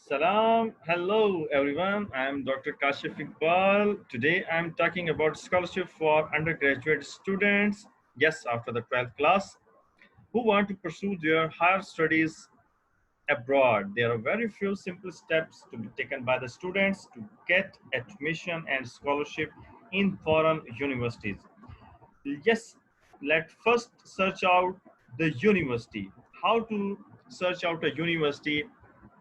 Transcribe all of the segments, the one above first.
Salam. Hello, everyone. I'm Dr. Kashif Iqbal. Today, I'm talking about scholarship for undergraduate students. Yes, after the 12th class, who want to pursue their higher studies abroad. There are very few simple steps to be taken by the students to get admission and scholarship in foreign universities. Yes, let's first search out the university. How to search out a university?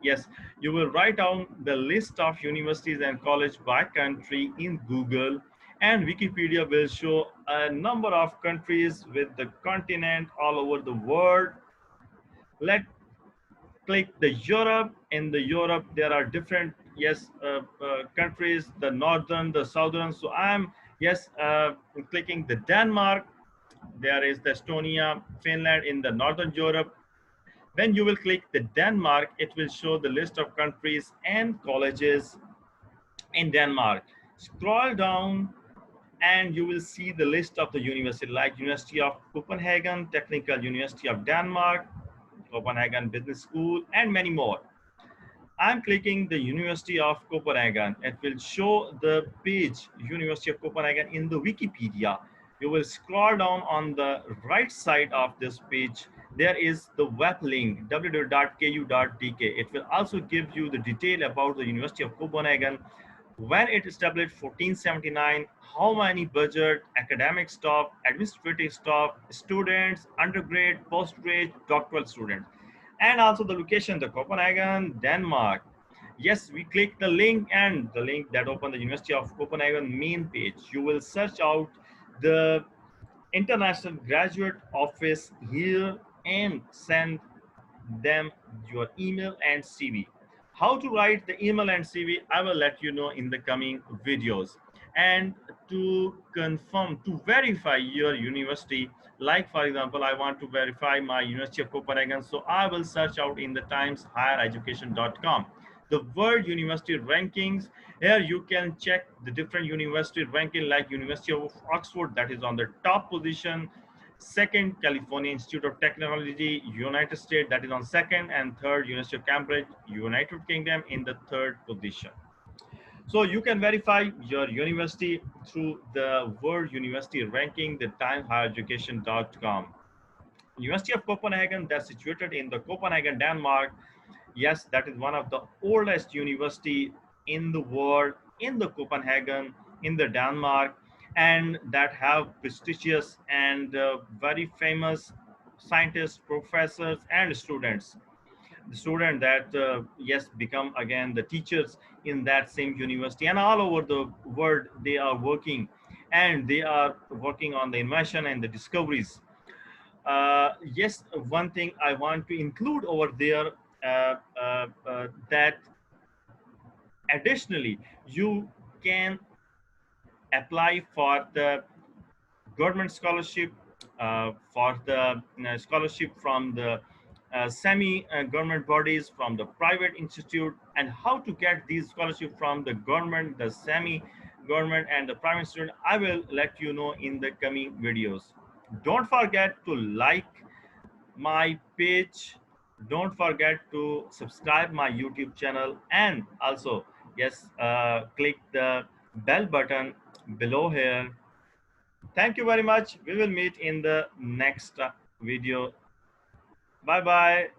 Yes, you will write down the list of universities and college by country in Google, and Wikipedia will show a number of countries with the continent all over the world. Let click the Europe. In the Europe there are different countries, the northern, the southern. So I'm clicking the Denmark. There is the Estonia, Finland in the northern Europe. When you will click the Denmark, it will show the list of countries and colleges in Denmark. Scroll down and you will see the list of the university like University of Copenhagen, Technical University of Denmark, Copenhagen Business School, and many more. I'm clicking the University of Copenhagen. It will show the page University of Copenhagen in the Wikipedia. You will scroll down on the right side of this page. There is the web link www.ku.dk. It will also give you the detail about the University of Copenhagen, when it established 1479, how many budget, academic staff, administrative staff, students, undergrad, postgrad, doctoral students, and also the location, the Copenhagen, Denmark. Yes, we click the link and the link that open the University of Copenhagen main page. You will search out the international graduate office here and send them your email and CV. How to write the email and CV, I will let you know in the coming videos. And to confirm, to verify your university, like for example, I want to verify my University of Copenhagen, so I will search out in the Times highereducation.com the world university rankings. Here you can check the different university ranking like University of Oxford, that is on the top position. Second, California Institute of Technology, United States, that is on second. And third, University of Cambridge, United Kingdom, in the third position. So you can verify your university through the world university ranking, the timehighereducation.com. University of Copenhagen, that's situated in the Copenhagen, Denmark. Yes, that is one of the oldest university in the world, in the Copenhagen, in the Denmark, and that have prestigious and very famous scientists, professors, and students. The student that yes become again the teachers in that same university, and all over the world they are working, and they are working on the invention and the discoveries. Yes, one thing I want to include over there, that additionally you can apply for the government scholarship, for the scholarship from the semi-government bodies, from the private institute, and how to get these scholarship from the government, the semi-government, and the private institute. I will let you know in the coming videos. Don't forget to like my page. Don't forget to subscribe my YouTube channel, and also yes, click the bell button below here. Thank you very much. We will meet in the next video. Bye bye.